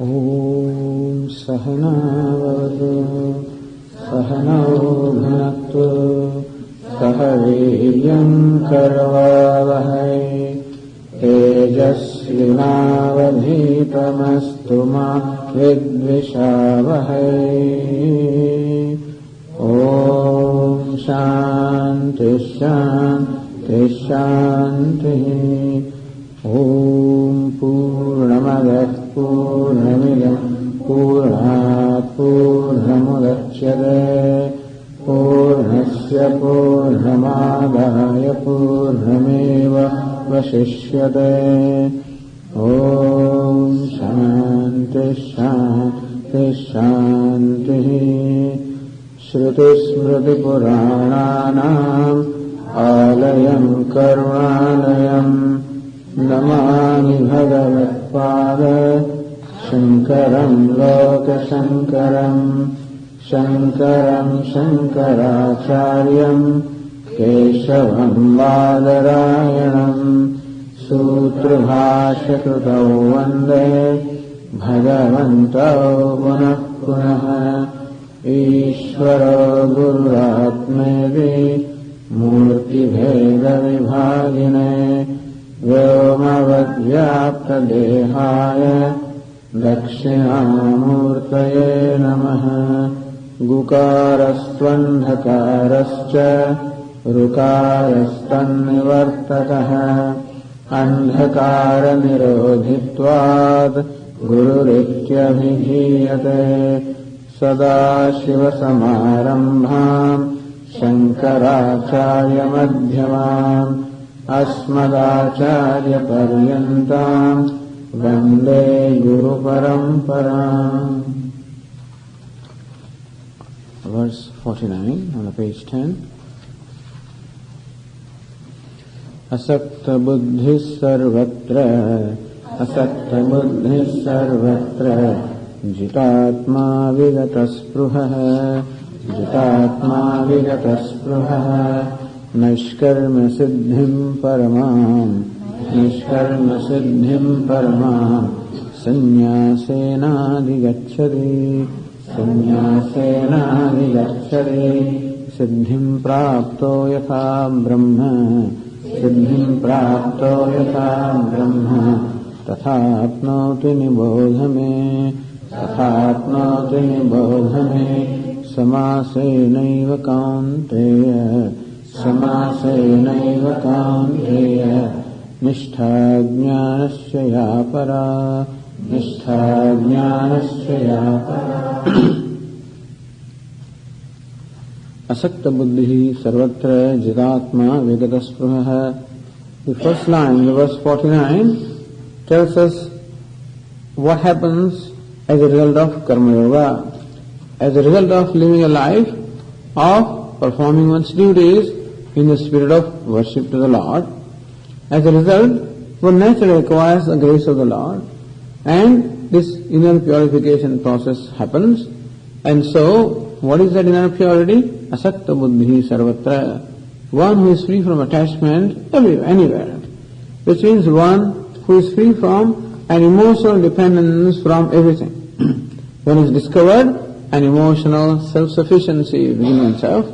Om Sahana Vavatu Sahano Bhunaktu Sahaviryam Karavavahai Tejasvinavadhitamastu ma vidvishavahai. Om Shanti Shanti Shanti. Om Purnamadah Purnamidam Purnat Purnamudachyate Purnasya Purnamadaya Purnameva Vashishyate. Om Shanti Shanti Shanti. Shruti Smriti Purananam Alayam Karunalayam Namani Bhagavatpada Shankaram Lokashankaram Shankaram Shankaracharyam Keshavam Badarayanam Sutrabhashakritau Vande Bhagavantau Punah Punaha. Ishvaro Gururatmedi Murti Bheda Vibhagine Vyomavadvyapta Dehaya Dakshinamurtaye Namaha. Gukarastvandhakarascha Rukarastanivartakaha Andhakara nirodhitvad Gururityabhidhiyate. Sada Shiva Samarambham Shankaracharya Madhyamam Asmadacharya Paryantam Vande Guru Paramparam. Verse 49 on the page 10. Asakta buddhis sarvatra Asakta buddhis sarvatra Jitatma vigataspruhah Jitatma vigataspruhah Nishkarma siddhim paramam Nishkarma siddhim paramam Sannyasena digacchati Sannyasena digacchati. Siddhim prapto yatha brahma Siddhim prapto yatha brahma Tathapnoti nibodhame Tathapnoti nibodhame. Samasenaiva kaunteya Samasenaiva kaunteya. Nishtha jnanasya ya para Nishtha jnanasya ya para. Asakta buddhi sarvatra jitatma vigataspruhah. The first line, the verse 49, tells us what happens as a result of karma yoga, as a result of living a life of performing one's duties in the spirit of worship to the Lord. As a result, one naturally acquires the grace of the Lord, and this inner purification process happens. And so, what is that inner purity? Asakta buddhi sarvatra. One who is free from attachment anywhere. Which means one who is free from an emotional dependence from everything. One has discovered an emotional self-sufficiency within oneself.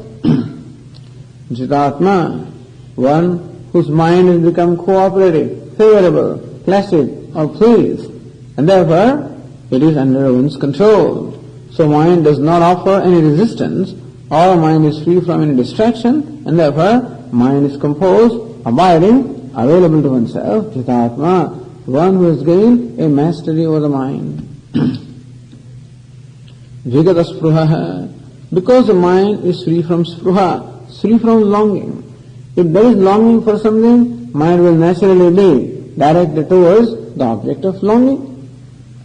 Jitatma, one whose mind has become cooperative, favorable, placid or pleased, and therefore it is under one's control. So mind does not offer any resistance, or mind is free from any distraction, and therefore mind is composed, abiding, available to oneself. Jitatma, one who has gained a mastery over the mind. Vigata spruha, because the mind is free from spruha, free from longing. If there is longing for something, mind will naturally be directed towards the object of longing.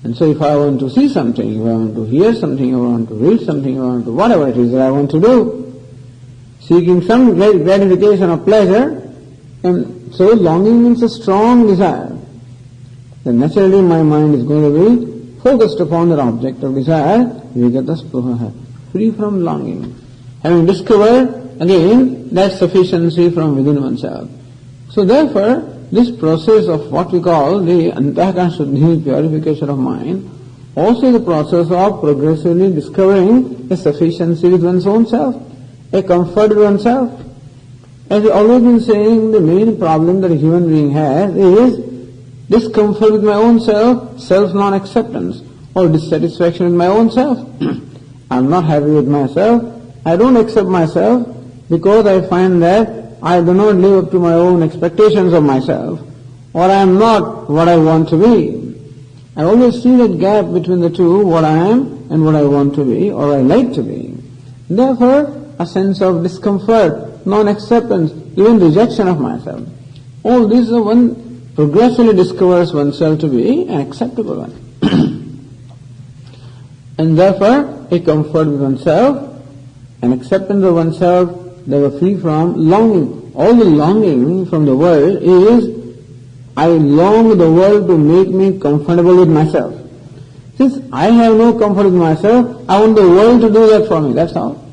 And so if I want to see something, if I want to hear something, if I want to read something, if I want to whatever it is that I want to do, seeking some gratification or pleasure, and so longing means a strong desire. Then naturally my mind is going to be focused upon that object of desire, vigata spruha, free from longing. Having discovered again that sufficiency from within oneself. So therefore, this process of what we call the antahkarana shuddhi, purification of mind, also the process of progressively discovering a sufficiency with one's own self, a comfort with oneself. As I've always been saying, the main problem that a human being has is discomfort with my own self, self-non-acceptance, or dissatisfaction with my own self. I'm not happy with myself. I don't accept myself because I find that I do not live up to my own expectations of myself, or I am not what I want to be. I always see that gap between the two, what I am and what I want to be, or I like to be. Therefore, a sense of discomfort, non-acceptance, even rejection of myself. All these are one progressively discovers oneself to be an acceptable one. And therefore, a comfort with oneself, an acceptance of oneself, they were free from longing. All the longing from the world is, I long the world to make me comfortable with myself. Since I have no comfort with myself, I want the world to do that for me, that's all.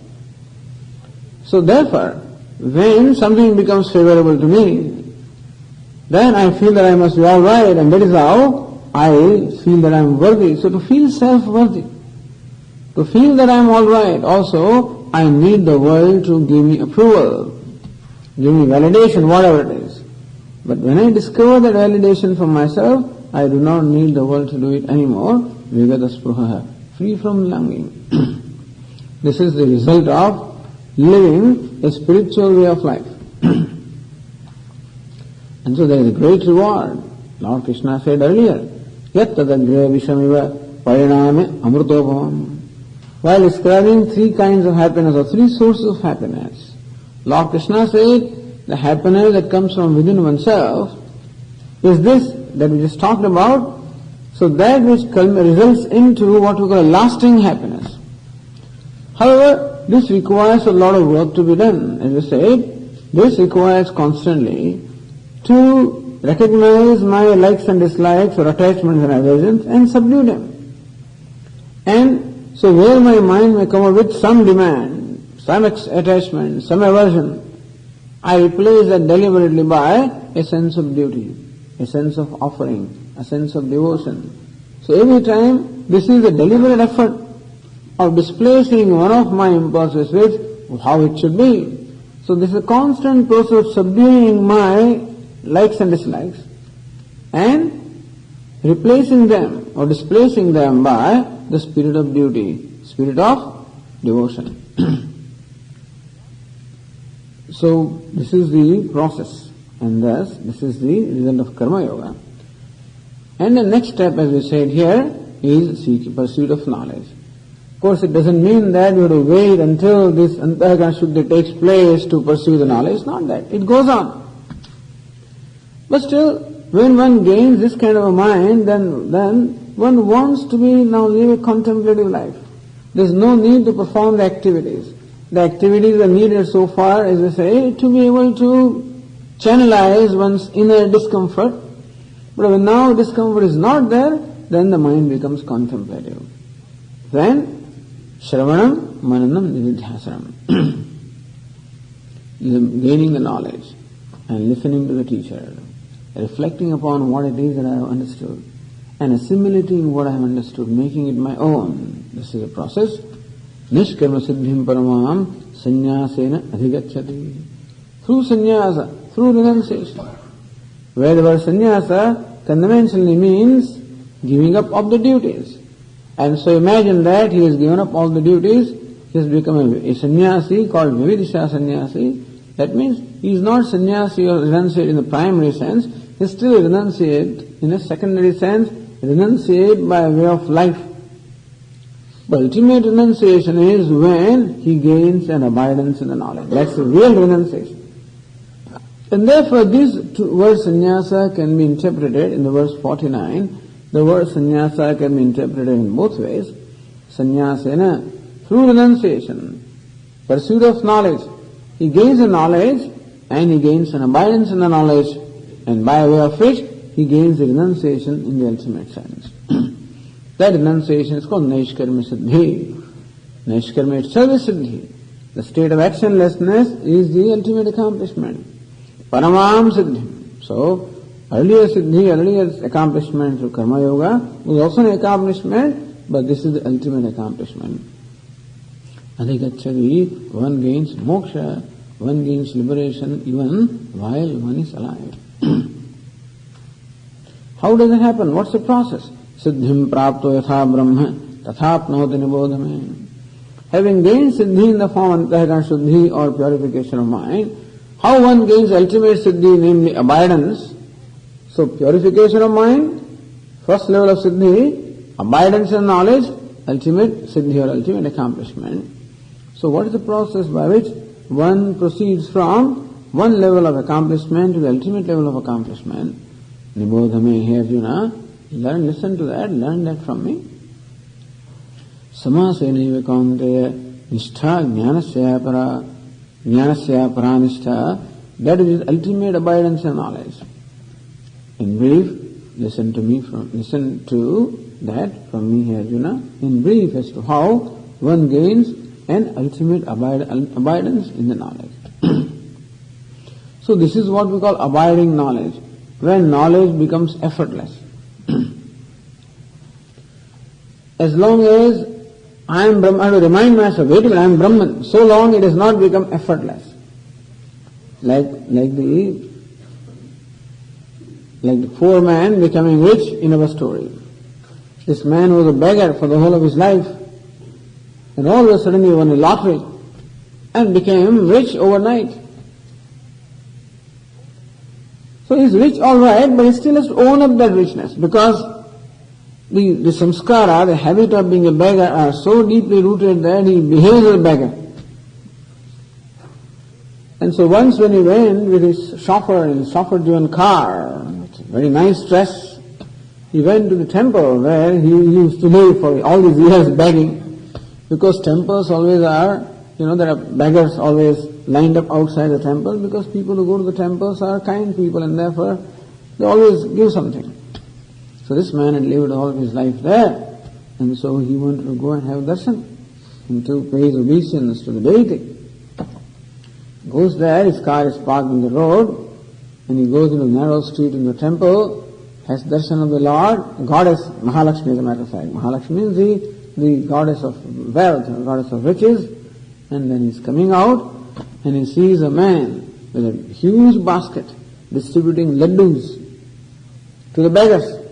So therefore, when something becomes favorable to me, then I feel that I must be all right, and that is how I feel that I am worthy. So to feel self-worthy, to feel that I am all right, also I need the world to give me approval, give me validation, whatever it is. But when I discover that validation from myself, I do not need the world to do it anymore. Vigata spruha, free from longing. This is the result of living a spiritual way of life. And so there is a great reward. Lord Krishna said earlier, Yat tadagre vishamiva pariname amrutopamam. While describing three kinds of happiness or three sources of happiness, Lord Krishna said, the happiness that comes from within oneself is this that we just talked about. So that which results into what we call a lasting happiness. However, this requires a lot of work to be done. As I said, this requires constantly to recognize my likes and dislikes or attachments and aversions and subdue them. And so where my mind may come up with some demand, some attachment, some aversion, I replace that deliberately by a sense of duty, a sense of offering, a sense of devotion. So every time this is a deliberate effort of displacing one of my impulses with how it should be. So this is a constant process of subduing my likes and dislikes and replacing them or displacing them by the spirit of duty, spirit of devotion. So this is the process, and thus this is the result of karma yoga. And the next step, as we said here, is pursuit of knowledge. Of course, it doesn't mean that you have to wait until this antahkarana shuddhi takes place to pursue the knowledge. Not that. It goes on. But still, when one gains this kind of a mind, then one wants to be now live a contemplative life. There's no need to perform the activities. The activities are needed so far, as I say, to be able to channelize one's inner discomfort. But when now discomfort is not there, then the mind becomes contemplative. Then, Shravanam, Mananam, Nididhyasanam. Gaining the knowledge and listening to the teacher, reflecting upon what it is that I have understood, and assimilating what I have understood, making it my own. This is a process. Nishkarma siddhim paramam sannyasena adhigacchati. Through sannyasa, through renunciation. Where the word sannyasa conventionally means giving up of the duties. And so imagine that he has given up all the duties, he has become a sannyasi called Vividisha sannyasi. That means he is not sannyasi or renunciate in the primary sense, he is still renunciate in a secondary sense, renunciate by way of life. The ultimate renunciation is when he gains an abidance in the knowledge. That's the real renunciation. And therefore this word sannyasa can be interpreted in the verse 49. The word sannyasa can be interpreted in both ways. Sannyasena, through renunciation, pursuit of knowledge. He gains the knowledge and he gains an abidance in the knowledge, and by way of which he gains the renunciation in the ultimate sense. That renunciation is called Naishkarma Siddhi. Naishkarma itself is Siddhi. The state of actionlessness is the ultimate accomplishment. Paramam Siddhi. So, earlier Siddhi, earlier accomplishment through Karma Yoga was also an accomplishment but this is the ultimate accomplishment. Adhigacchati, one gains moksha, one gains liberation even while one is alive. How does it happen? What's the process? Siddhim prapto yatha brahma tathapnoti nibodhame. Having gained siddhi in the form antahkarana shuddhi or purification of mind, how one gains ultimate siddhi, namely abidance. So purification of mind, first level of siddhi, abidance and knowledge, ultimate siddhi or ultimate accomplishment. So what is the process by which one proceeds from one level of accomplishment to the ultimate level of accomplishment? Nibodhame, hey Arjuna, listen to that, learn that from me. Samasena kaunteya nishtha jnanasya paranistha, that is ultimate abidance and knowledge. In brief, listen to that from me, hey Arjuna, in brief as to how one gains an ultimate abidance in the knowledge. So this is what we call abiding knowledge, when knowledge becomes effortless. As long as I am Brahman, I have to remind myself, wait a minute, I am Brahman, so long it has not become effortless. Like the poor man becoming rich in our story. This man was a beggar for the whole of his life, and all of a sudden he won a lottery and became rich overnight. So he's rich all right, but he still has to own up that richness, because the samskara, the habit of being a beggar, are so deeply rooted that he behaves as a beggar. And so once when he went with his chauffeur-driven car, very nice dress, he went to the temple where he used to live for all these years begging, because temples always are, there are beggars always lined up outside the temple, because people who go to the temples are kind people and therefore they always give something. So this man had lived all of his life there, and so he wanted to go and have darshan and to pay his obeisance to the deity. Goes there, his car is parked on the road, and he goes into the narrow street in the temple, has darshan of the Lord, goddess Mahalakshmi as a matter of fact. Mahalakshmi is the goddess of wealth, the goddess of riches, and then he's coming out and he sees a man with a huge basket distributing laddus to the beggars.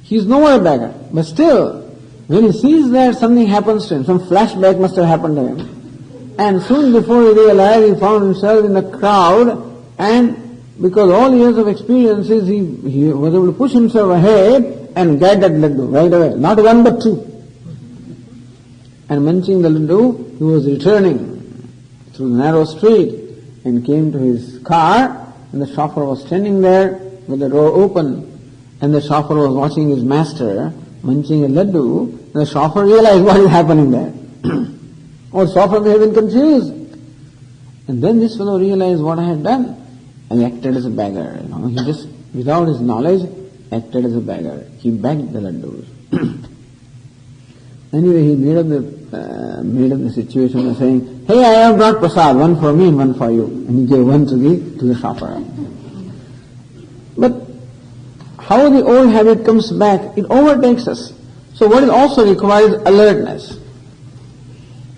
He's no more a beggar, but still, when he sees that, something happens to him, some flashback must have happened to him. And soon before he realized, he found himself in a crowd, and because all years of experiences, he was able to push himself ahead and get that laddu right away. Not one but two. And munching the laddu, he was returning through the narrow street and came to his car, and the chauffeur was standing there with the door open, and the chauffeur was watching his master munching a laddu, and the chauffeur realized what is happening there. Or the chauffeur may have been confused. And then this fellow realized what I had done, and he acted as a beggar. He just, without his knowledge, acted as a beggar. He begged the laddus. Anyway, he made up the situation by saying, hey, I have brought prasad, one for me and one for you. And he gave one to the chauffeur. But how the old habit comes back, it overtakes us. So what it also requires alertness.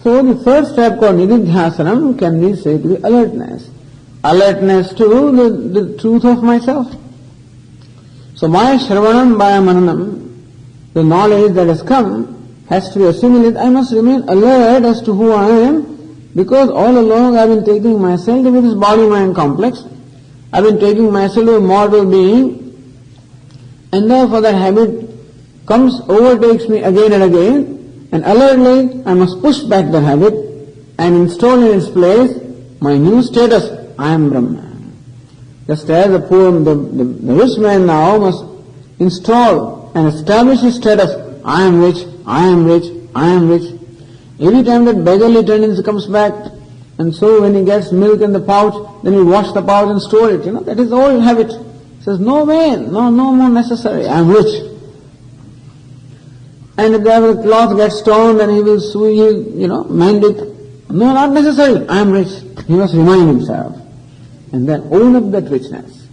So the third step called nididhyasanam can be said to be alertness. Alertness to the truth of myself. So my shravanam by mananam, the knowledge that has come, has to be assimilated. I must remain alert as to who I am, because all along I've been taking myself to be this body-mind complex. I've been taking myself to a mortal being, and therefore that habit overtakes me again and again, and alertly I must push back the habit and install in its place my new status, I am Brahman. Just as the rich man now must install and establish his status, I am rich, I am rich, I am rich. Every time that beggarly tendency comes back, and so when he gets milk in the pouch, then he wash the pouch and store it. That is the old habit. He says, no way, no more necessary, I am rich. And if the cloth gets torn, then he will sue, mend it. No, not necessary, I am rich. He must remind himself. And then own up that richness.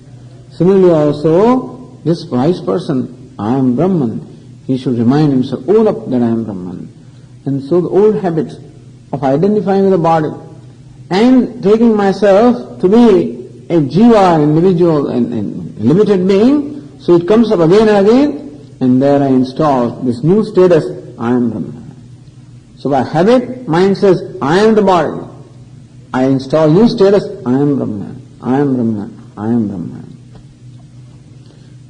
Similarly also, this wise person, I am Brahman, he should remind himself, own up that I am Brahman. And so the old habits of identifying with the body and taking myself to be a jiva, an individual and limited being, so it comes up again and again, and there I install this new status, I am Brahman. So by habit, mind says, I am the body. I install new status, I am Brahman, I am Brahman, I am Brahman.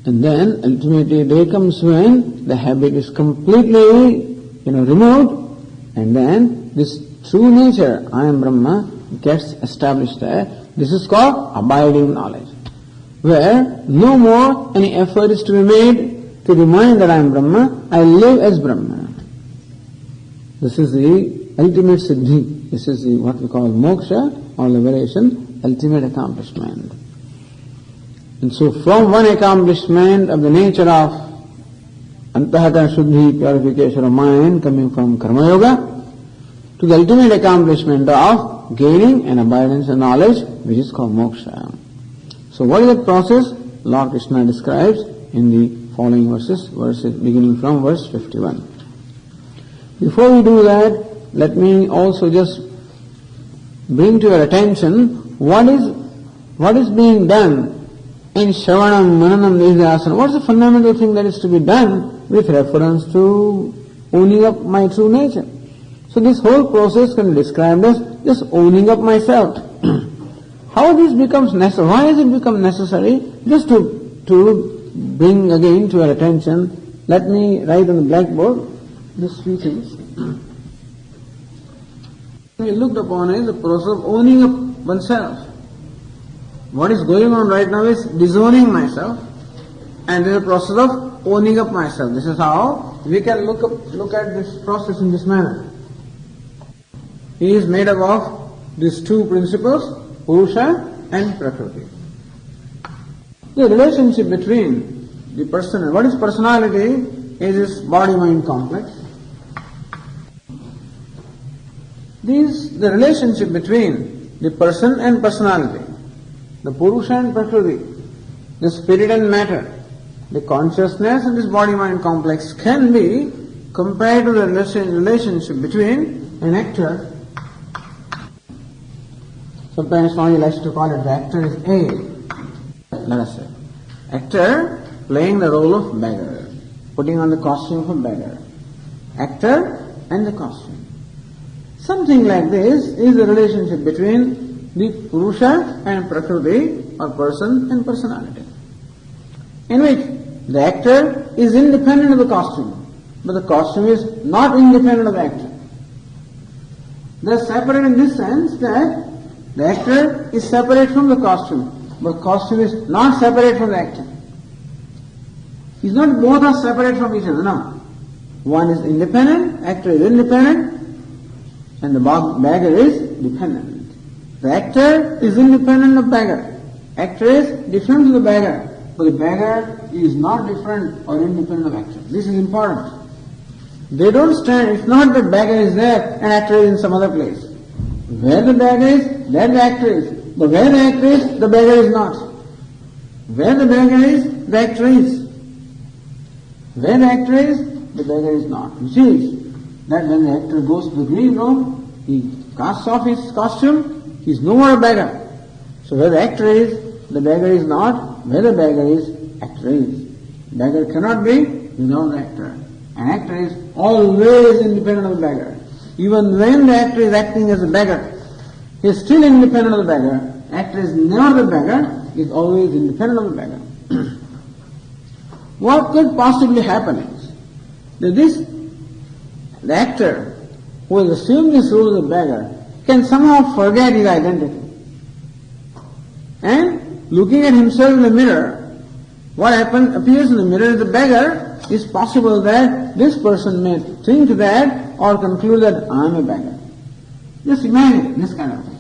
And then ultimately day comes when the habit is completely, removed, and then this true nature, I am Brahma, gets established there. This is called abiding knowledge, where no more any effort is to be made to remind that I am Brahma, I live as Brahma. This is the ultimate siddhi. This is what we call moksha or liberation, ultimate accomplishment. And so from one accomplishment of the nature of antahakara shuddhi, purification of mind, coming from karma yoga, to the ultimate accomplishment of gaining and abidance and knowledge, which is called moksha. So what is that process? Lord Krishna describes in the following verses beginning from verse 51. Before we do that, let me also just bring to your attention what is being done in Shravanam, Mananam, Nidhyasana. What is the fundamental thing that is to be done with reference to owning up my true nature? So this whole process can be described as just owning up myself. How this becomes necessary? Why has it become necessary? Just to bring again to your attention, let me write on the blackboard these few things. We looked upon is the process of owning up oneself. What is going on right now is disowning myself, and there is a process of owning up myself. This is how we can look at this process in this manner. He is made up of these two principles, Purusha and Prakriti. The relationship between the person and what is personality is this body-mind complex. The relationship between the person and personality, the Purusha and Prakriti, the spirit and matter, the consciousness and this body-mind complex can be compared to the relationship between an actor. Sometimes Swami likes to call it the actor is A. Let us say. Actor playing the role of beggar, putting on the costume of a beggar. Actor and the costume. Something like this is the relationship between the Purusha and Prakriti, or person and personality, in which the actor is independent of the costume, but the costume is not independent of the actor. They are separate in this sense that the actor is separate from the costume, but costume is not separate from the actor. It's not both are separate from each other, no. One is independent, actor is independent, and the beggar is dependent. The actor is independent of beggar. Actor is different from the beggar, but the beggar is not different or independent of actor. This is important. They don't stand, it's not that beggar is there and actor is in some other place. Where the beggar is, there the actor is. But where the actor is, the beggar is not. Where the beggar is, the actor is. Where the actor is, the beggar is not. Which is that when the actor goes to the green room, he casts off his costume, he is no more a beggar. So where the actor is, the beggar is not. Where the beggar is, actor is. Beggar cannot be without the actor. An actor is always independent of the beggar. Even when the actor is acting as a beggar, he is still independent of the beggar. Actor is never the beggar, he is always independent of the beggar. What could possibly happen is that the actor who has assumed this role of the beggar can somehow forget his identity. And looking at himself in the mirror, what appears in the mirror is the beggar. It's possible that this person may think that or conclude that I am a beggar. Just imagine this kind of thing.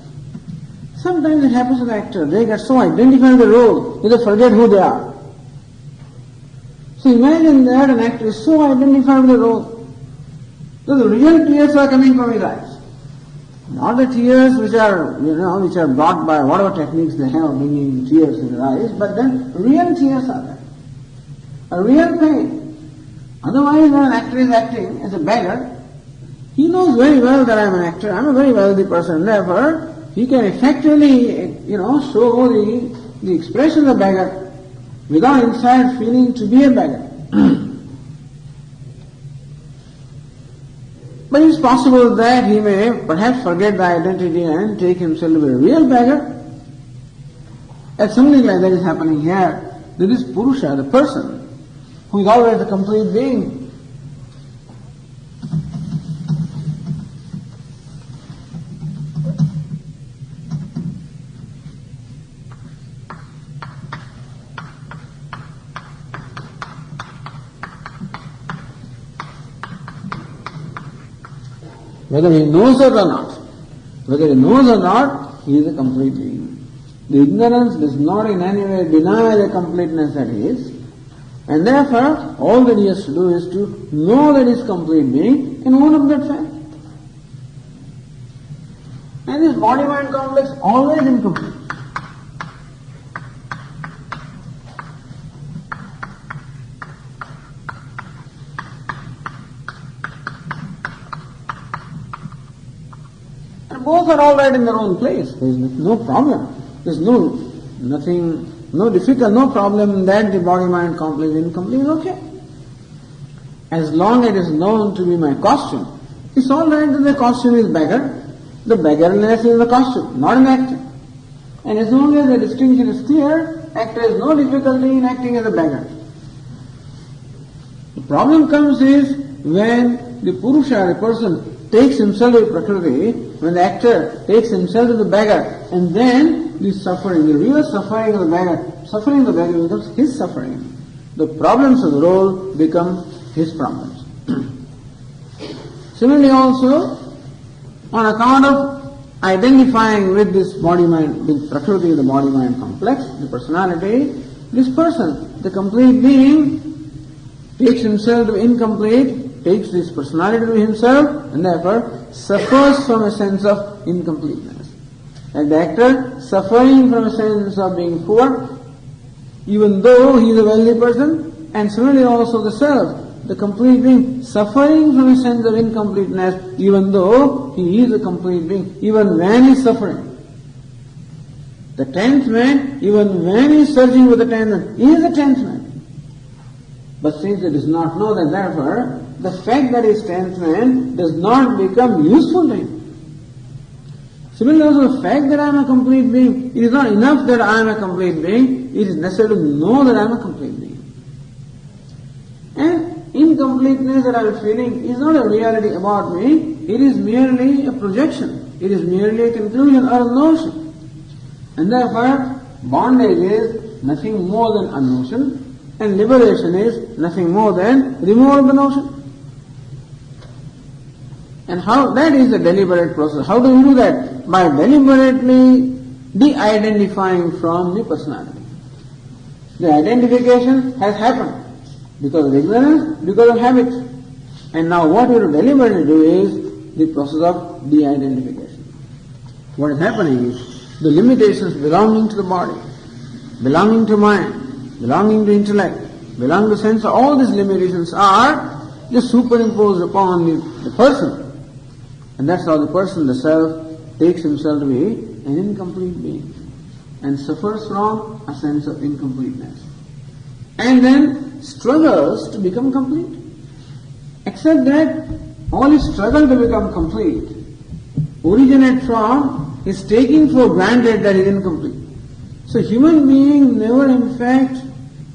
Sometimes it happens to the actor. They get so identified with the role that they forget who they are. So imagine that an actor is so identified with the role that the real tears are coming from his eyes. Not the tears which are brought by whatever techniques they have bringing tears in their eyes, but then real tears are there. A real pain. Otherwise, when an actor is acting as a beggar, he knows very well that I am an actor, I am a very wealthy person, therefore he can effectively, show the expression of a beggar without inside feeling to be a beggar. But it's possible that he may perhaps forget the identity and take himself to be a real beggar. And something like that is happening here. That this Purusha, the person, who is always a complete being, whether he knows it or not, he is a complete being. The ignorance does not in any way deny the completeness that he is, and therefore all that he has to do is to know that he is complete being and own up that fact. And this body-mind complex always incomplete. And both are all right in their own place. There is no problem. There is no difficult, no problem that the body-mind complex is incomplete is okay. As long as it is known to be my costume, it's all right that the costume is beggar. The beggarness is the costume, not an actor. And as long as the distinction is clear, actor has no difficulty in acting as a beggar. The problem comes is when the Purusha, the person, takes himself to Prakriti, when the actor takes himself to the beggar, and then the suffering, the real suffering of the beggar becomes his suffering. The problems of the role become his problems. Similarly also, on account of identifying with this body-mind, with Prakriti, the body-mind complex, the personality, this person, the complete being, takes himself to be incomplete, takes this personality to himself, and therefore suffers from a sense of incompleteness. Like the actor suffering from a sense of being poor, even though he is a wealthy person, and similarly also the self, the complete being, suffering from a sense of incompleteness, even though he is a complete being, even when he is suffering. The 10th man, even when he is searching for the 10th man, he is the 10th man. But since he does not know that, therefore, the fact that he is 10th man does not become useful to him. Similarly also, the fact that I am a complete being, it is not enough that I am a complete being, it is necessary to know that I am a complete being. And incompleteness that I am feeling is not a reality about me, it is merely a projection, it is merely a conclusion or a notion. And therefore, bondage is nothing more than a notion, and liberation is nothing more than removal of the notion. And how that is a deliberate process. How do we do that? By deliberately de-identifying from the personality. The identification has happened because of ignorance, because of habits. And now what we will deliberately do is the process of de-identification. What is happening is the limitations belonging to the body, belonging to mind, belonging to intellect, belonging to sense, all these limitations are just superimposed upon the person. And that's how the person, the self, takes himself to be an incomplete being and suffers from a sense of incompleteness. And then struggles to become complete. Except that all his struggle to become complete originates from his taking for granted that he is incomplete. So human being never in fact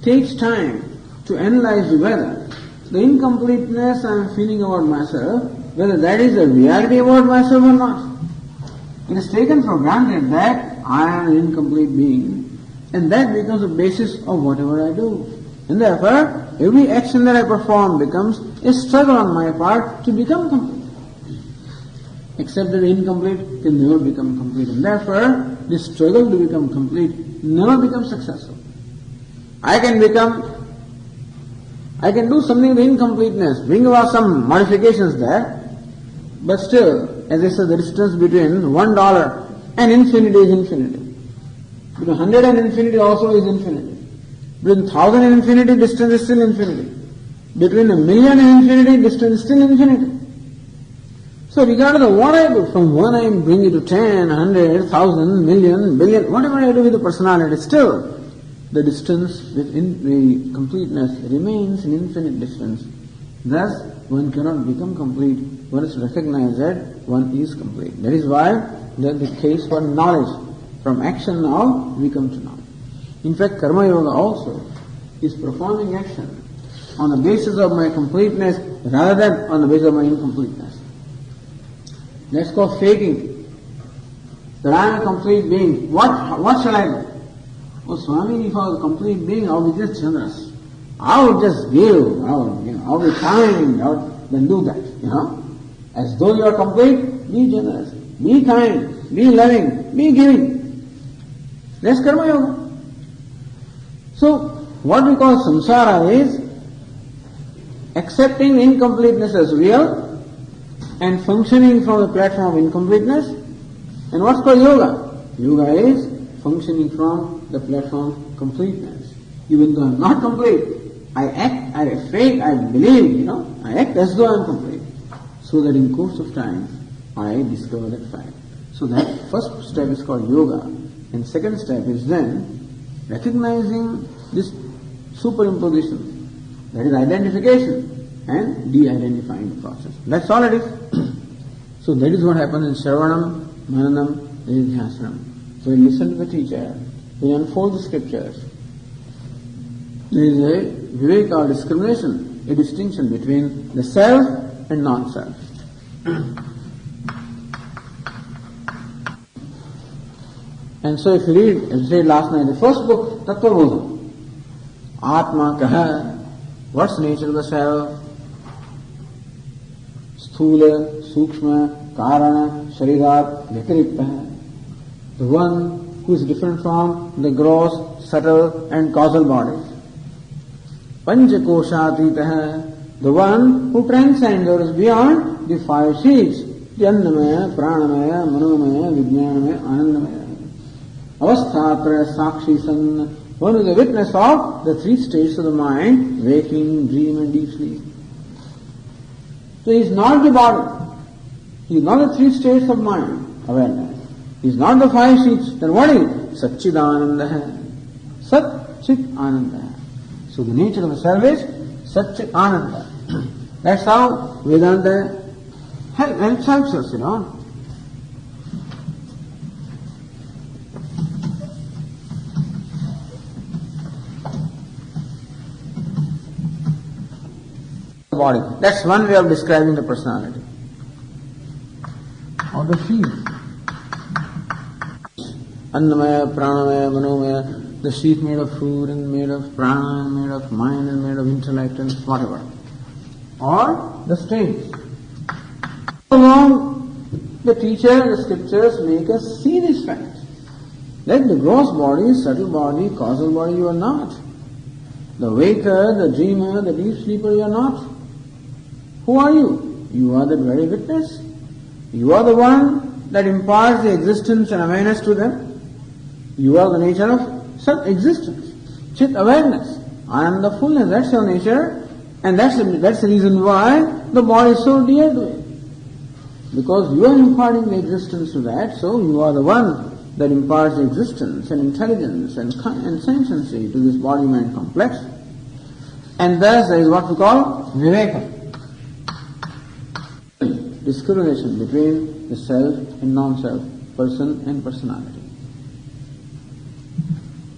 takes time to analyze whether the incompleteness I am feeling about myself, whether that is a reality about myself or not. It is taken for granted that I am an incomplete being, and that becomes the basis of whatever I do. And therefore, every action that I perform becomes a struggle on my part to become complete. Except that the incomplete can never become complete. And therefore, this struggle to become complete never becomes successful. I can do something with incompleteness, bring about some modifications there, but still, as I said, the distance between $1 and infinity is infinity. Between 100 and infinity also is infinity. Between 1000 and infinity, distance is still infinity. Between a million and infinity, distance is still infinity. So regardless of what I do, from one I bring it to 10, 100, 1,000, million, billion, whatever I do with the personality, still the distance within the completeness remains an infinite distance. Thus, one cannot become complete. One is to recognize that one is complete. That is why the case for knowledge. From action now, we come to knowledge. In fact, Karma Yoga also is performing action on the basis of my completeness rather than on the basis of my incompleteness. That's called faking. That I am a complete being. What shall I do? Oh Swami, if I was a complete being, I would be just generous. I would just give. I would be kind. Then do that. As though you are complete, be generous, be kind, be loving, be giving. That's Karma Yoga. So, what we call samsara is accepting incompleteness as real and functioning from the platform of incompleteness. And what's called yoga? Yoga is functioning from the platform of completeness. Even though I'm not complete, I act, I fake, I believe, I act as though I'm complete. So that in course of time, I discover that fact. So that first step is called yoga. And second step is then recognizing this superimposition, that is identification, and de-identifying the process. That's all it is. So that is what happens in Shravanam, Mananam, Nidhyasanam. So we listen to the teacher, we unfold the scriptures. There is a viveka or discrimination, a distinction between the self and non-self. And so if you read, as I said last night, the first book, Tattva Bodha, Atma Kaha, what's the nature of the self? Sthula, Sukshma, Karana, Sharirat, Vyakirikta. The one who is different from the gross, subtle and causal bodies. Panchakoshatitaha, the one who transcends or is beyond the five sheets, the Annamaya, Pranamaya, Manomaya, Vijnanamaya, Anandamaya. Avasthatra Sakshi San, one is a witness of the three states of the mind, waking, dream and deep sleep. So he is not the body, he is not the three states of mind, awareness. He is not the five sheets, then what is it? Satchidananda. Sat Chit Ananda. So the nature of the self is Sat Chit Ananda. That's how Vedanta helps us, Body. That's one way of describing the personality. Or the field. Annamaya, Pranamaya, Manomaya, the sheet made of food and made of prana and made of mind and made of intellect and whatever. Or the states. Along the teacher, the scriptures make us see this fact. That the gross body, subtle body, causal body you are not. The waker, the dreamer, the deep sleeper you are not. Who are you? You are the very witness. You are the one that imparts the existence and awareness to them. You are the nature of such existence. Chit awareness. Ananda fullness, that's your nature. And that's the reason why the body is so dear to you. Because you are imparting the existence to that, so you are the one that imparts the existence and intelligence and sentiency to this body-mind complex. And thus there is what we call viveka. Discrimination between the self and non-self, person and personality.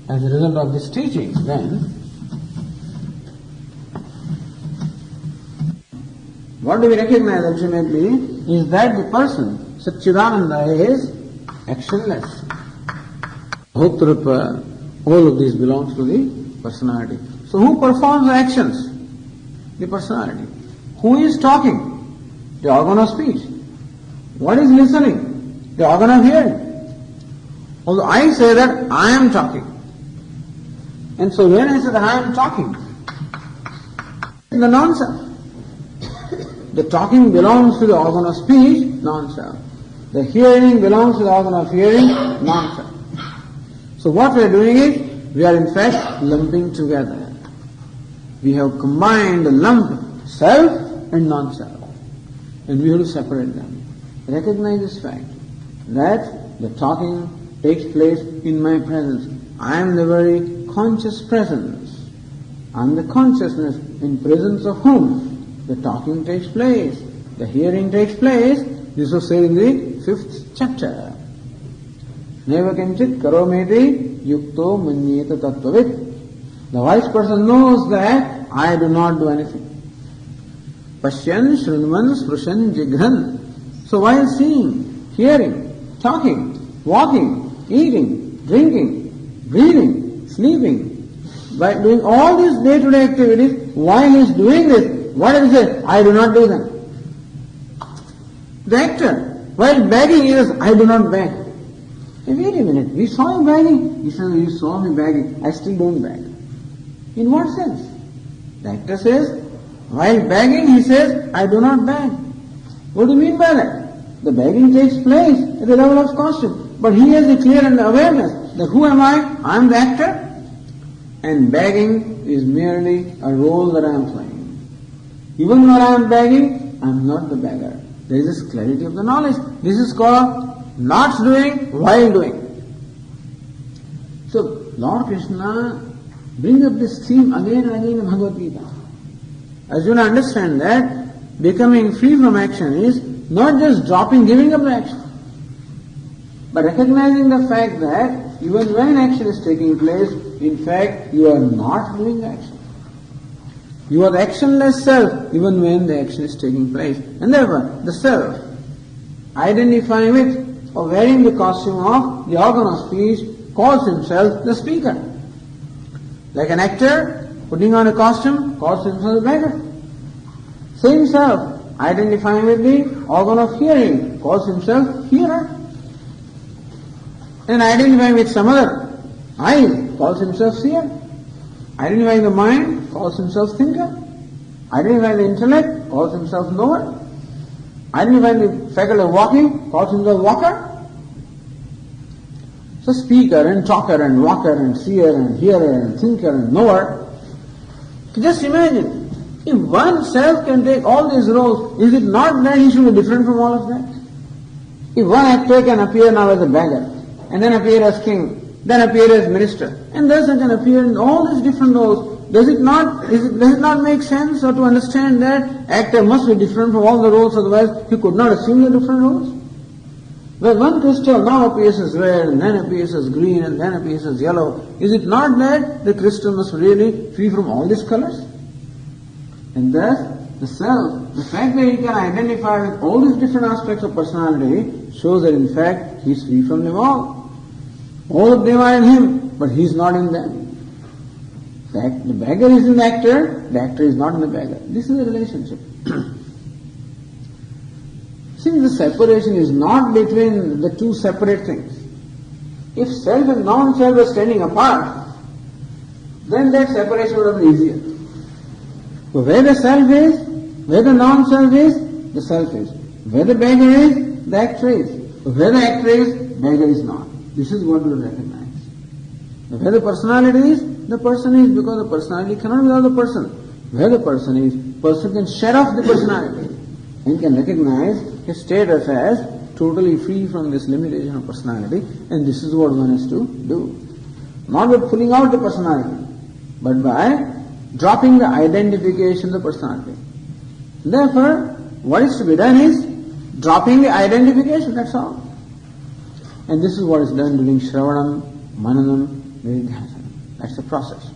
As a result of this teaching, then, what do we recognize ultimately is that the person, Satchidananda, is actionless. Bhotrutva, all of this belongs to the personality. So who performs the actions? The personality. Who is talking? The organ of speech. What is listening? The organ of hearing. Although I say that I am talking. And so when I say that I am talking, the non-self. The talking belongs to the organ of speech, non-self. The hearing belongs to the organ of hearing, non-self. So what we are doing is, we are in fact lumping together. we have combined the lump self and non-self. And we have to separate them. Recognize this fact that the talking takes place in my presence. I am the very conscious presence. I am the consciousness in presence of whom the talking takes place, the hearing takes place. This was said in the 5th chapter. Neva kinchit karometi yukto manyeta tattvavit. The wise person knows that I do not do anything. Pashyan, Shrunvan, Sprushan, Jigran. So while seeing, hearing, talking, walking, eating, drinking, breathing, sleeping, by doing all these day-to-day activities, while he is doing this, what does he say? I do not do them. The actor, while begging, he says, I do not beg. Hey, wait a minute, we saw him begging. He says, you saw me begging, I still don't beg. In what sense? The actor says, while begging, he says, I do not beg. What do you mean by that? The begging takes place at the level of costume. But he has a clear awareness that who am I? I am the actor. And begging is merely a role that I am playing. Even when I am begging, I am not the beggar. There is this clarity of the knowledge. This is called not doing while doing. So Lord Krishna brings up this theme again and again in Bhagavad Gītā. As you understand that becoming free from action is not just dropping, giving up the action, but recognizing the fact that even when action is taking place, in fact, you are not doing the action. You are the actionless self even when the action is taking place. And therefore, the self, identifying with or wearing the costume of the organ of speech, calls himself the speaker. Like an actor putting on a costume, calls himself a beggar. Same self, identifying with the organ of hearing, calls himself hearer. And identifying with some other eye, calls himself seer. Identifying the mind, calls himself thinker. Identifying the intellect, calls himself knower. Identifying the faculty of walking, calls himself walker. So speaker and talker and walker and seer and hearer and thinker and knower. Just imagine, if one self can take all these roles, is it not that he should be different from all of that? If one actor can appear now as a beggar, and then appear as king, then appear as minister, and thus can appear in all these different roles, does it not make sense or to understand that actor must be different from all the roles, otherwise he could not assume the different roles? When one crystal now appears as red, and then appears as green, and then appears as yellow, is it not that the crystal must really free from all these colors? And thus, the self, the fact that he can identify with all these different aspects of personality, shows that in fact he is free from them all. All of them are in him, but he is not in them. The beggar is in the actor is not in the beggar. This is the relationship. Since the separation is not between the two separate things, if self and non-self are standing apart, then that separation would have been easier. So where the self is, where the non-self is, the self is. Where the beggar is, the actor is. Where the actor is, beggar is not. This is what we recognize. Where the personality is, the person is, because the personality cannot be without the person. Where the person is, person can shed off the personality and can recognize his status as totally free from this limitation of personality, and this is what one has to do. Not by pulling out the personality, but by dropping the identification of the personality. Therefore, what is to be done is dropping the identification, that's all. And this is what is done during Shravanam, Mananam, Nididhyasanam. That's the process.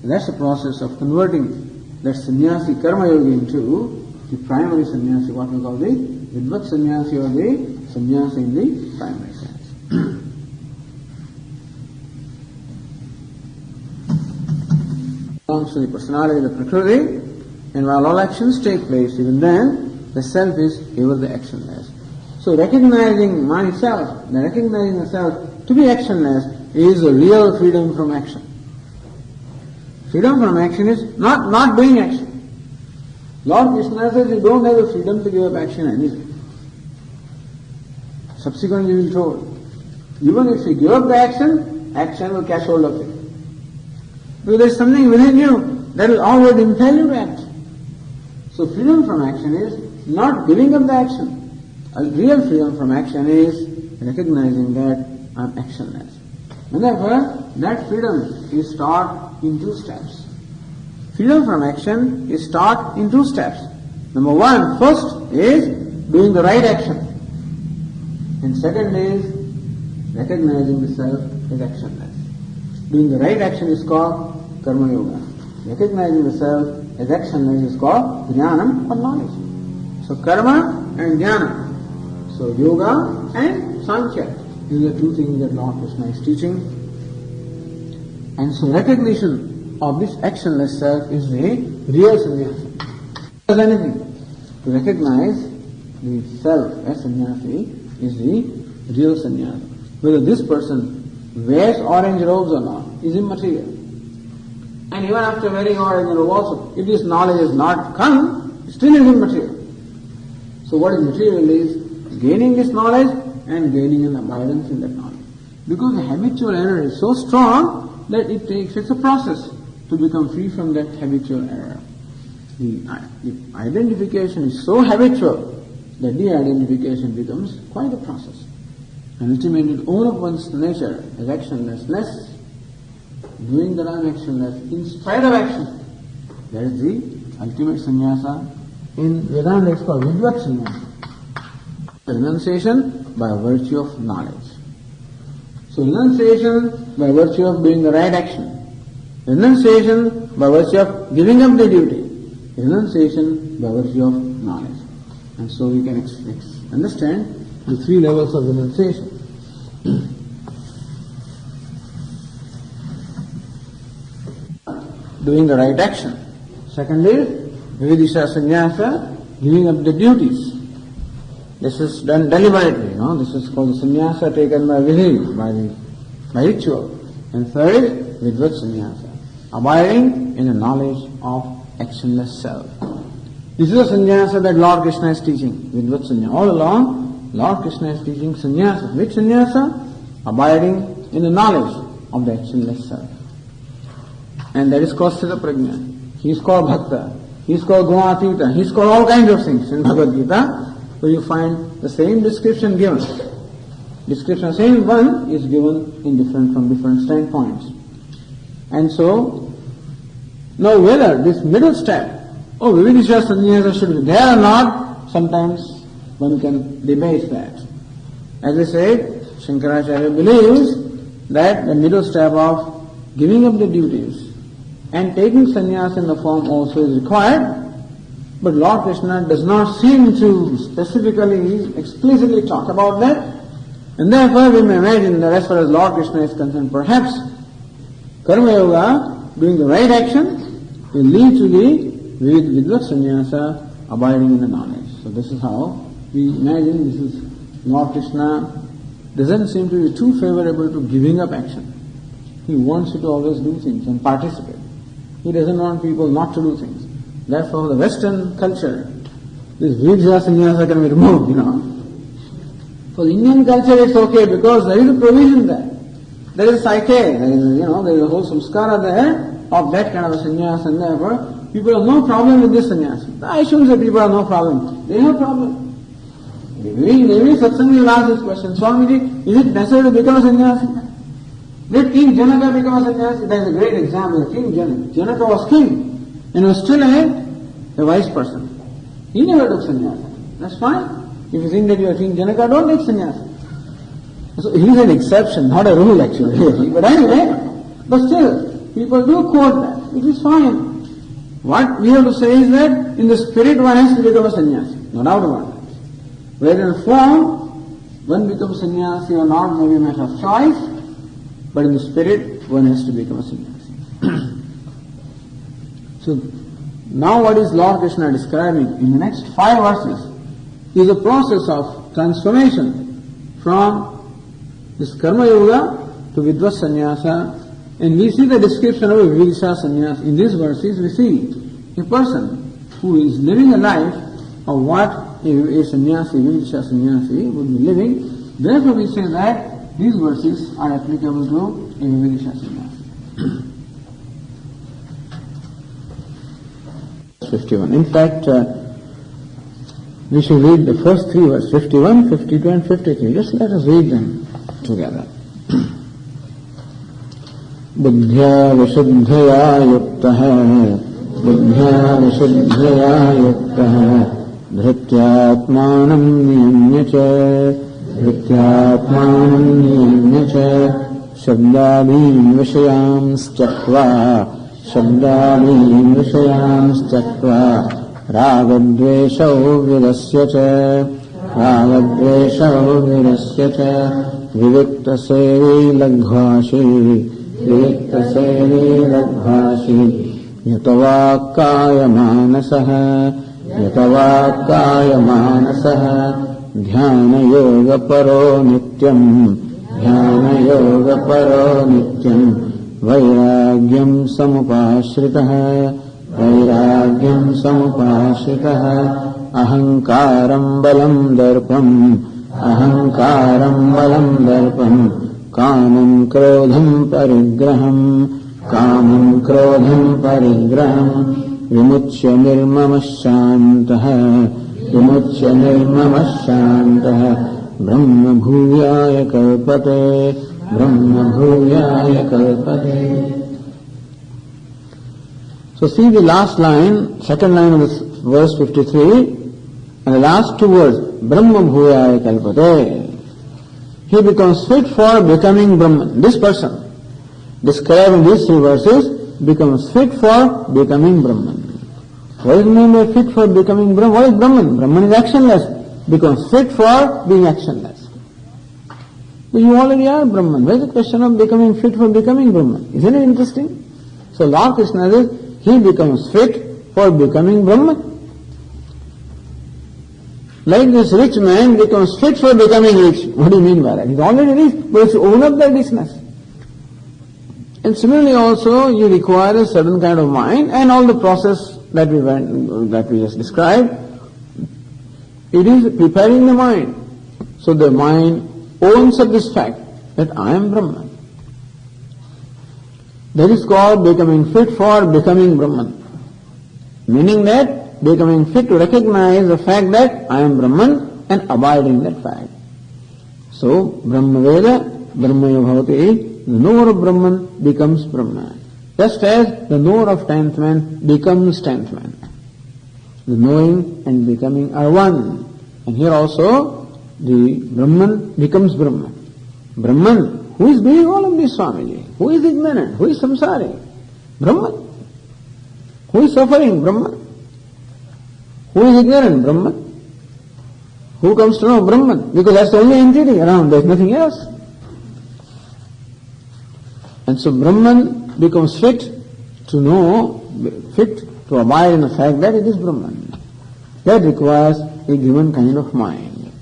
And that's the process of converting that sannyasi karma yogi into the primary sannyasi, what we call the Vidvat sannyasi or the sannyasi in the primary sense. Belongs to the personality of the Prakriti, and while all actions take place, even then, the self is ever the actionless. So recognizing myself, recognizing the self to be actionless is a real freedom from action. Freedom from action is not doing action. Lord Krishna says you don't have the freedom to give up action anyway. Subsequently you will be told, even if you give up the action, action will catch hold of you. Because there is something within you that will always impel you to act. So freedom from action is not giving up the action. A real freedom from action is recognizing that I am actionless. And therefore, that freedom is taught in two steps. Freedom from action is taught in two steps. Number one, first is doing the right action. And second is recognizing the self as actionless. Doing the right action is called karma yoga. Recognizing the self as actionless is called jnanam or knowledge. So karma and jnana. So yoga and sankhya. These are two things that Lord Krishna is teaching. And so recognition of this actionless self is the real sannyasa. Does anything. To recognize the self as sannyasi is the real sannyasa. Whether this person wears orange robes or not is immaterial. And even after wearing orange robe also, if this knowledge has not come, it still is immaterial. So what is material is gaining this knowledge and gaining an abidance in that knowledge. Because the habitual error is so strong that it's a process to become free from that habitual error. The identification is so habitual that de-identification becomes quite a process. And ultimately to own up one's nature as actionlessness, doing that I am actionless in spite of action. That is the ultimate sannyasa. In Vedanta it's called Vidvat sannyasa. Renunciation by virtue of knowledge. So renunciation by virtue of doing the right action. Renunciation by virtue of giving up the duty. Renunciation by virtue of knowledge. And so we can understand the three levels of renunciation. Doing the right action. Second is Vividisha sannyasa, giving up the duties. This is done deliberately, This is called the sannyasa taken by vidhi, by ritual. And third is Vidvat sannyasa, abiding in the knowledge of actionless self. This is a sannyasa that Lord Krishna is teaching, Vidvat sannyasa. All along, Lord Krishna is teaching sannyasa. Which sannyasa? Abiding in the knowledge of the actionless self. And that is called Sthita Prajna. He is called Bhakta. He is called Guణātīta. He is called all kinds of things in Bhagavad Gītā. So you find the same description given. Description, same one is given from different standpoints. And so, now whether this middle step, Vividisha sannyasa should be there or not, sometimes one can debate that. As I said, Shankaracharya believes that the middle step of giving up the duties and taking sannyasa in the form also is required, but Lord Krishna does not seem to specifically, explicitly talk about that, and therefore we may imagine that as far as Lord Krishna is concerned, perhaps karma yoga, doing the right action, will lead to the Vidvat sannyasa, abiding in the knowledge. So this is how we imagine this is Lord Krishna doesn't seem to be too favorable to giving up action. He wants you to always do things and participate. He doesn't want people not to do things. Therefore, the Western culture, this Vidya sannyasa can be removed, For the Indian culture, it's okay because there is a provision there. There is psyche, there is a whole samskara there of that kind of a sannyasa, and therefore, people have no problem with this sannyasa. I shouldn't say people have no problem. They have problem. Every satsang will ask this question, Swamiji, is it necessary to become a sannyasi? Did King Janaka become a sannyasi? That is a great example. King Janaka. Janaka was king and was still a wise person. He never took sannyasa. That's fine. If you think that you are King Janaka, don't take sannyasa. So he is an exception, not a rule actually. But anyway, but still, people do quote that, which is fine. What we have to say is that in the spirit one has to become a sannyasi. No doubt about that. Whether in form one becomes sannyasi or not may be a matter of choice, but in the spirit one has to become a sannyasi. So now what is Lord Krishna describing in the next 5 verses is a process of transformation from this karma yoga to Vidvat sannyasa, and we see the description of a Vividisha sannyasa. In these verses we see a person who is living a life of what a sannyasi, Vividisha sannyasi would be living. Therefore we say that these verses are applicable to a Vividisha sannyasi. verse 51. In fact, we should read the first three verses, 51, 52 and 53. Just let us read them together. Buddhya vishuddhaya yuktaha, buddhya vishuddhaya yuktaha, dhrityatmanam niyamya dhrityatmanam niyamya shabdadin vishayams tyakva ragadveshau virasya ca viviktasevi laghvashi yatavakaya manasaha dhyana yoga paro nityam vairagyam samupashritaha ahankaram balam darpam kamam krodham parigraham vimucya nirmamashyantaha brahma bhuyaya kalpate. So see the last line, second line of this verse 53, and the last two words, Brahma Bhuyaya Kalpate. He becomes fit for becoming Brahman. This person, described in these three verses, becomes fit for becoming Brahman. What is meant by fit for becoming Brahman? What is Brahman? Brahman is actionless. Becomes fit for being actionless. But you already are Brahman. Where is the question of becoming fit for becoming Brahman? Isn't it interesting? So Lord Krishna says, he becomes fit for becoming Brahman. Like this rich man becomes fit for becoming rich. What do you mean by that? He's already rich, but it's own up that richness. And similarly also, you require a certain kind of mind, and all the process that we just described, it is preparing the mind. So the mind owns up this fact that I am Brahman. That is called becoming fit for becoming Brahman. Meaning that becoming fit to recognize the fact that I am Brahman and abide in that fact. So Brahma Veda, Brahmaya Bhavati, the knower of Brahman becomes Brahman. Just as the knower of 10th man becomes 10th man. The knowing and becoming are one. And here also the Brahman becomes Brahman. Brahman, who is doing all of this, Swamiji? Who is ignorant? Who is samsari? Brahman. Who is suffering? Brahman. Who is ignorant? Brahman. Who comes to know? Brahman. Because that's the only entity around, there's nothing else. And so Brahman becomes fit to know, fit to abide in the fact that it is Brahman. That requires a given kind of mind,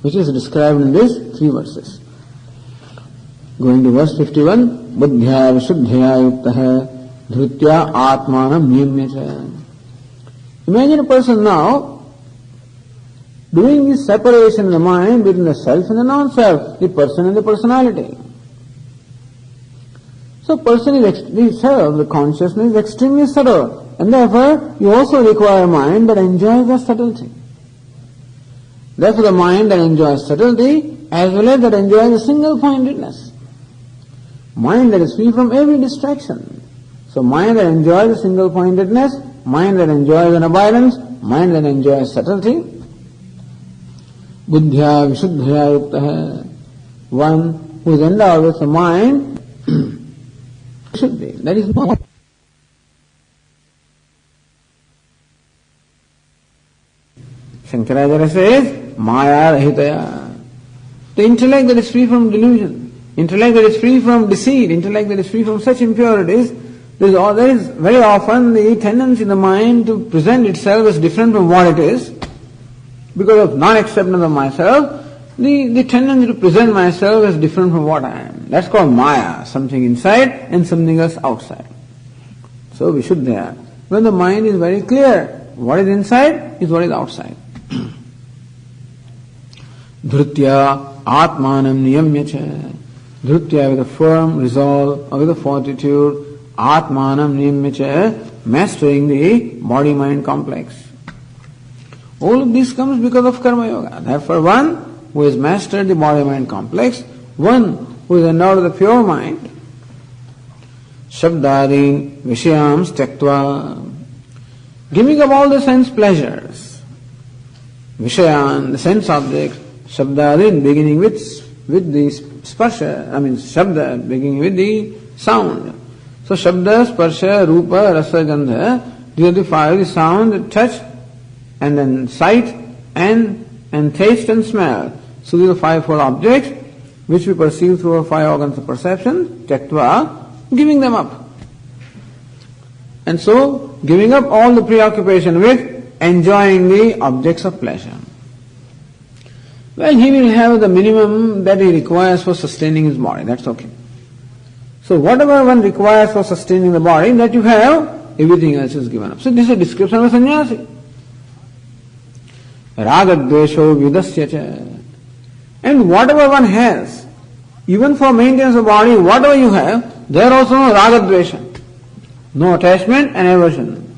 which is described in these three verses. Going to verse 51, Buddhya vishuddhya yuktaha dhrutya atmanam niyamya. Imagine a person now doing this separation in the mind between the self and the non-self, the person and the personality. So person is, the self, the consciousness is extremely subtle, and therefore you also require a mind that enjoys the subtlety. Therefore the mind that enjoys subtlety as well as that enjoys a single-pointedness. Mind that is free from every distraction. So mind that enjoys a single-pointedness, mind that enjoys an abidance, mind that enjoys subtlety. Buddhya vishuddhya yuktaha. One who is endowed with a mind should be. That is not. Shankaracharya says, Maya rahitaya. The intellect that is free from delusion, intellect that is free from deceit, intellect that is free from such impurities, there is very often the tendency in the mind to present itself as different from what it is. Because of non-acceptance of myself, the tendency to present myself as different from what I am. That's called Maya, something inside and something else outside. So we should there. When the mind is very clear, what is inside is what is outside. Dhrutya atmanam niyamya cha. Dhrutya with a firm resolve or with a fortitude, Atmanam Niyamya, mastering the body-mind complex. All of this comes because of Karma Yoga. Therefore, one who has mastered the body-mind complex, one who is endowed with a pure mind, Shabdadin Vishayams Tyaktva, giving up all the sense pleasures, Vishayan, the sense objects, Shabdadin beginning with the sparsha, Shabda beginning with the sound. So Shabda, Sparsha, Rupa, Rasa, Gandha, these are the five, the sound, the touch, and then sight, and taste and smell. So these are five-fold objects which we perceive through our five organs of perception, Tyaktva, giving them up. And so, giving up all the preoccupation with enjoying the objects of pleasure. Well, he will have the minimum that he requires for sustaining his body, that's okay. So whatever one requires for sustaining the body, that you have, everything else is given up. So this is a description of a sannyasi. Ragadvesho vidasya. And whatever one has, even for maintenance of body, whatever you have, there also no ragadvesha. No attachment and aversion.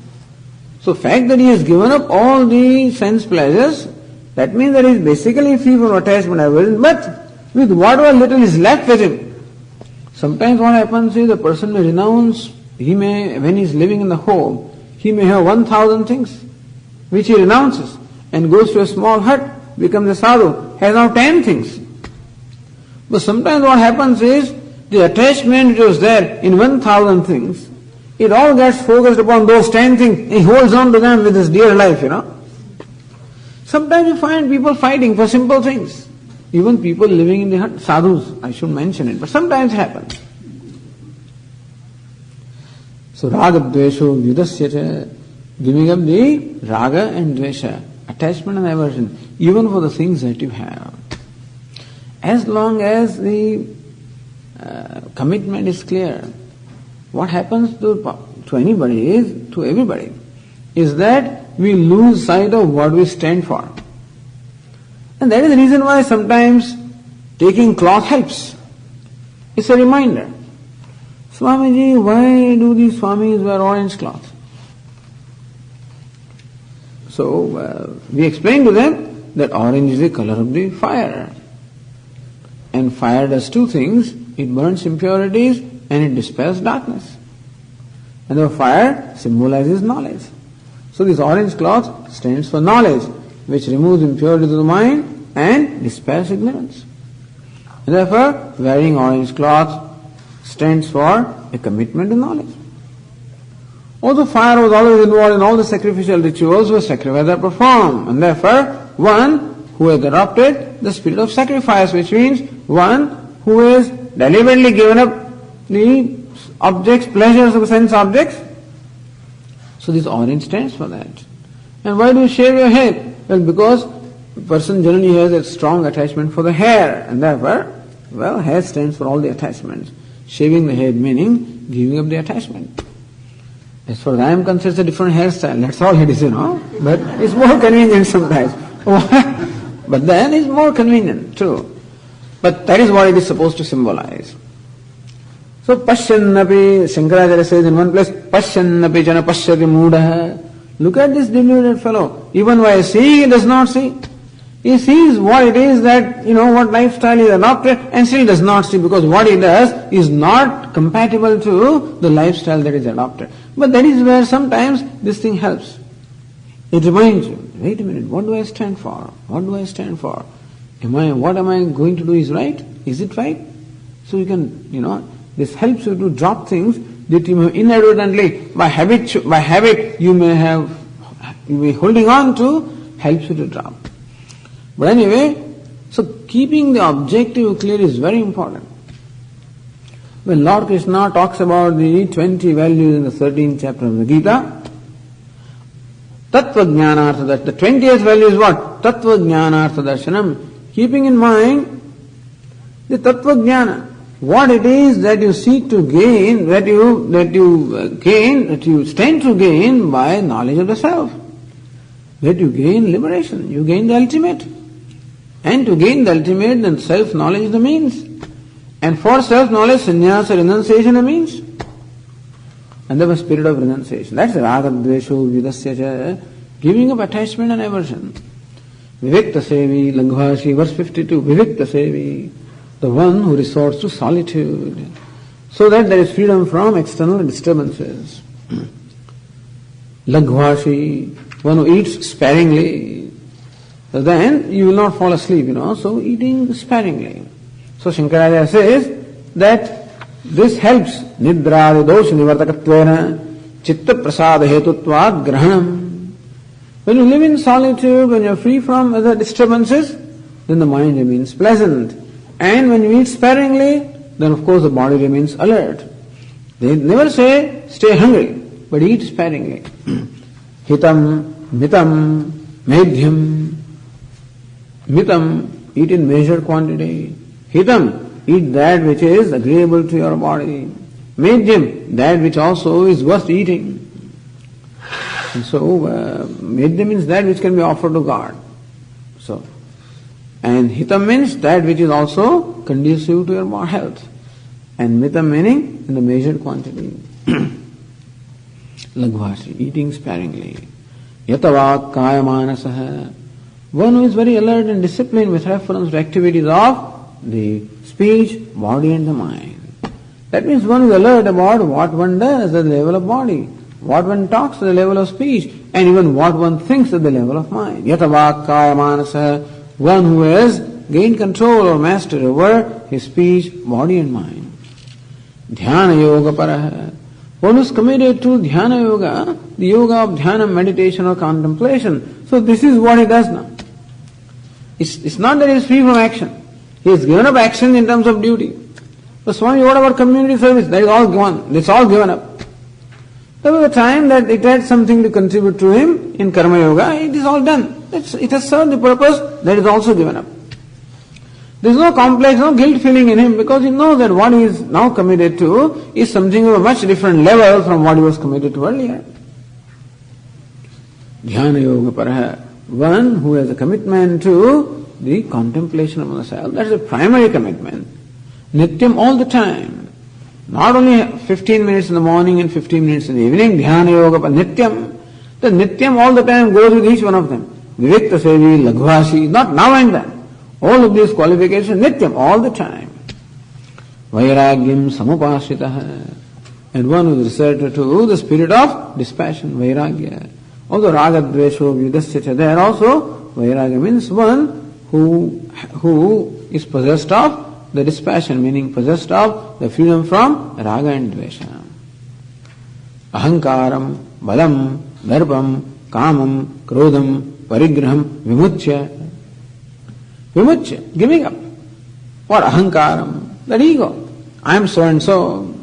So fact that he has given up all the sense pleasures, that means that he is basically free from attachment and aversion, but with whatever little is left with him. Sometimes what happens is the person may renounce, when he is living in the home, he may have 1,000 things, which he renounces, and goes to a small hut, becomes a sadhu, has now 10 things. But sometimes what happens is, the attachment which was there in 1,000 things, it all gets focused upon those 10 things. He holds on to them with his dear life, Sometimes you find people fighting for simple things. Even people living in the hut, sadhus, I should mention it, but sometimes it happens. So raga dvesho vidasyate, giving up the raga and dvesha, attachment and aversion, even for the things that you have. As long as the commitment is clear, what happens to anybody to everybody, is that we lose sight of what we stand for. And that is the reason why sometimes taking cloth helps. It's a reminder. Swamiji, why do these Swamis wear orange cloth? So we explain to them that orange is the color of the fire. And fire does two things. It burns impurities and it dispels darkness. And the fire symbolizes knowledge. So this orange cloth stands for knowledge, which removes impurities of the mind and dispels ignorance. And therefore, wearing orange cloth stands for a commitment to knowledge. Also, fire was always involved in all the sacrificial rituals where sacrifices are performed. And therefore, one who has adopted the spirit of sacrifice, which means one who has deliberately given up the objects, pleasures of sense objects. So this orange stands for that. And why do you shave your head? Well, because a person generally has a strong attachment for the hair, and therefore, hair stands for all the attachments. Shaving the head meaning giving up the attachment. As far as I am concerned, it's a different hairstyle. That's all it is, But it's more convenient sometimes. But then it's more convenient too. But that is what it is supposed to symbolize. So Pashyannapi, Shankaracharya says in one place, Pashyannapi jana pashyati mudaha. Look at this deluded fellow. Even while seeing, he does not see. He sees what it is that, what lifestyle is adopted, and still does not see, because what he does is not compatible to the lifestyle that is adopted. But that is where sometimes this thing helps. It reminds you, wait a minute, what do I stand for? What do I stand for? What am I going to do is right? Is it right? So you can, this helps you to drop things that you may inadvertently, by habit, you may be holding on to, helps you to drop. But anyway, so keeping the objective clear is very important. When Lord Krishna talks about the 20 values in the 13th chapter of the Gītā, Tattva Jnanartha Darshanam, the 20th value is what? Tattva Jnanartha Darshanam. Keeping in mind the Tattva Jnana, what it is that you seek to gain, that you stand to gain by knowledge of the self. That you gain liberation, you gain the ultimate. And to gain the ultimate, then self-knowledge is the means. And for self-knowledge, sannyasa, renunciation, a means. and have a spirit of renunciation. That's raga dvesho vidasya cha, giving up attachment and aversion. Vivikta sevi, Langhvashi, verse 52, Vivikta sevi, the one who resorts to solitude, so that there is freedom from external disturbances. Langhvashi, one who eats sparingly, so then you will not fall asleep, so eating sparingly. So Shankaracharya says that this helps nidradi dosha nivartakatvena chitta prasada hetutvad grahanam. When you live in solitude, when you are free from other disturbances, then the mind remains pleasant. And when you eat sparingly, then of course the body remains alert. They never say stay hungry, but eat sparingly. Hitam, mitam, medhyam. Mitam, eat in measured quantity. Hitam, eat that which is agreeable to your body. Medhyam, that which also is worth eating. And so, medhyam means that which can be offered to God. So, and hitam means that which is also conducive to your health. And mitam meaning in the measured quantity. Laghvashi, eating sparingly. Yatavak kaya manasaha, one who is very alert and disciplined with reference to activities of the speech, body and the mind. That means one is alert about what one does at the level of body, what one talks at the level of speech, and even what one thinks at the level of mind. Yatavak kaya manasa, one who has gained control or mastery over his speech, body and mind. Dhyana yoga paraha, one who is committed to dhyana yoga, the yoga of dhyana, meditation or contemplation. So this is what he does now. It's not that he is free from action. He has given up action in terms of duty. So Swami, what about community service? That is all gone. It's all given up. There was a time that it had something to contribute to him in karma yoga. It is all done. It has served the purpose. That is also given up. There is no complex, no guilt feeling in him because he knows that what he is now committed to is something of a much different level from what he was committed to earlier. Dhyana yoga paraha, one who has a commitment to the contemplation of the self. That is a primary commitment. Nityam all the time. Not only 15 minutes in the morning and 15 minutes in the evening, dhyana yoga, but nityam. The nityam all the time goes with each one of them. Vivikta sevi, laghvashi, not now and then. All of these qualifications, nityam, all the time. Vairagyam samupashitaha. And one who is resorted to the spirit of dispassion, vairagya. Although raga dvesho vyudasya, there also vairagya means one who is possessed of the dispassion, meaning possessed of the freedom from raga and dvesha. Ahankaram, balam, darbam, kamam, krodham, parigraham, vimuchya. Vimuchya, giving up. What ahankaram? That ego. I am so and so.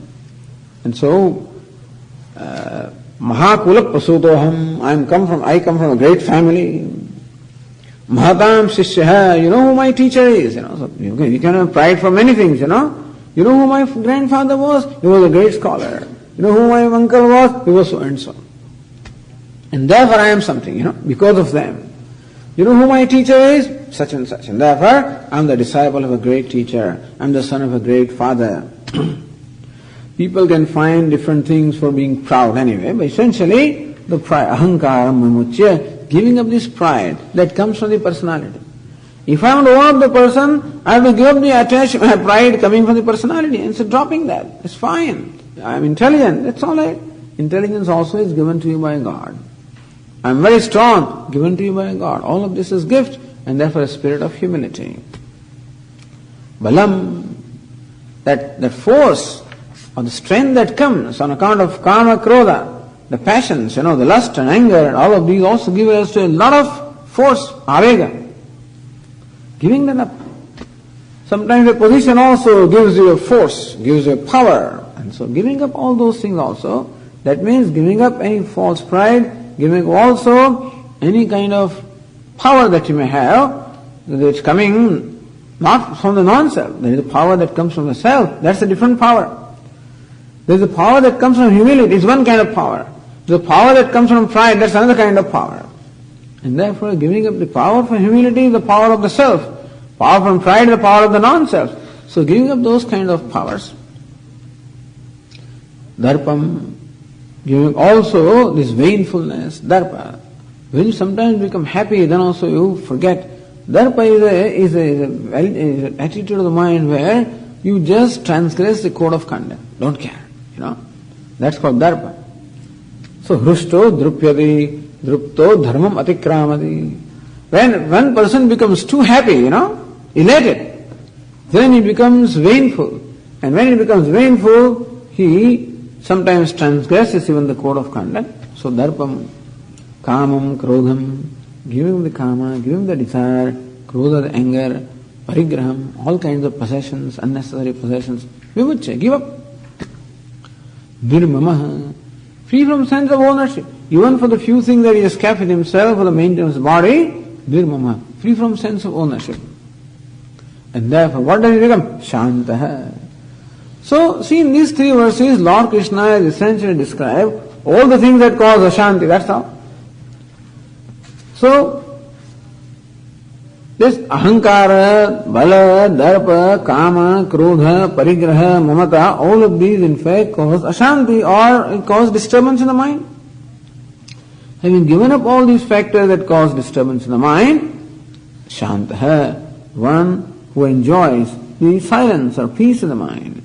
And so, mahakula pasutoham, I come from a great family. Mahatam Shishyaha, you know who my teacher is, So you can have pride for many things, You know who my grandfather was? He was a great scholar. You know who my uncle was? He was so and so. And therefore I am something, because of them. You know who my teacher is? Such and such. And therefore I am the disciple of a great teacher. I am the son of a great father. People can find different things for being proud anyway, but essentially the pride, ahankaram vimuchya, giving up this pride that comes from the personality. If I want to own up the person, I have to give up the attachment, my pride coming from the personality, and so dropping that. It's fine. I am intelligent, that's all right. Intelligence also is given to you by God. I am very strong, given to you by God. All of this is gift, and therefore a spirit of humility. Balam, that force or the strength that comes on account of kama, krodha, the passions, the lust and anger, and all of these also give us to a lot of force, avega. Giving that up. Sometimes a position also gives you a force, gives you a power. And so giving up all those things also, that means giving up any false pride, giving up also any kind of power that you may have, that's coming not from the non-self. There is a power that comes from the self, that's a different power. There is a power that comes from humility, it's one kind of power. The power that comes from pride, that's another kind of power. And therefore giving up the power for humility is the power of the self. Power from pride is the power of the non-self. So giving up those kind of powers. Darpam, giving also this vainfulness, darpa. When you sometimes become happy, then also you forget. Darpa is an attitude of the mind where you just transgress the code of conduct. Don't care, That's called darpa. So, hrusto drupyati, drupto dharmam atikramati. When one person becomes too happy, elated, then he becomes vainful. And when he becomes vainful, he sometimes transgresses even the code of conduct. So, darpam, kamam, krodham, giving the kama, giving the desire, krodha, the anger, parigraham, all kinds of possessions, unnecessary possessions, vimuccha, give up. Nirmamaha, free from sense of ownership. Even for the few things that he has kept in himself for the maintenance of the body, nirmamaha, free from sense of ownership. And therefore, what does he become? Shantaha. So, see, in these three verses, Lord Krishna has essentially described all the things that cause Ashanti, that's all. So, this ahankara, bala, darpa, kama, krodha, parigraha, mamata, all of these in fact cause Ashanti or cause disturbance in the mind. Having given up all these factors that cause disturbance in the mind, Shantaha, one who enjoys the silence or peace in the mind.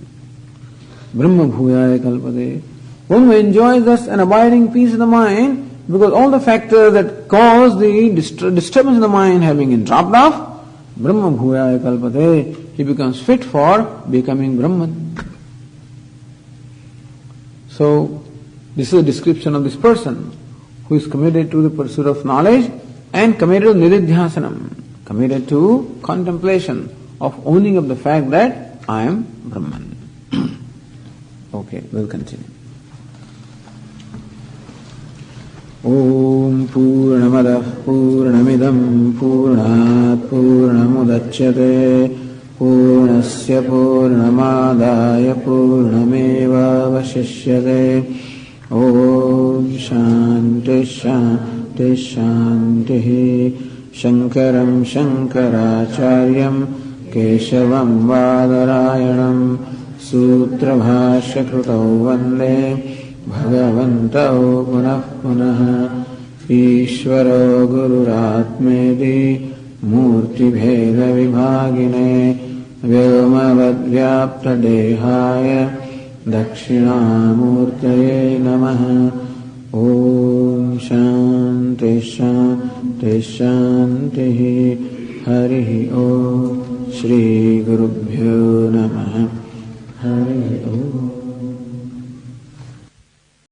Brahma bhuyaya kalpade. One who enjoys thus an abiding peace in the mind, because all the factors that cause the disturbance in the mind having been dropped off, Brahma bhuyaya kalpade, he becomes fit for becoming Brahman. So, this is a description of this person who is committed to the pursuit of knowledge and committed to nididhyasanam, committed to contemplation of owning of the fact that I am Brahman. Okay, we'll continue. Om Purnamadah Purnamidam Purnat Purnamudachyate Purnasya Purnamadaya Purnameva Vashishyate Om Shanti Shanti Shanti Shankaram Shankaracharyam Keshavam Vadarayanam Sutra Bhashya Krutau Vande Bhagavantau Punah Punah Ishvaro Gururatmedi Murti Bheda Vibhagine Vyomavad Vyapta Dehaya Dakshinamurtaye Namaha Om Shanti Shanti Shanti Harihi Om Shri Gurubhyo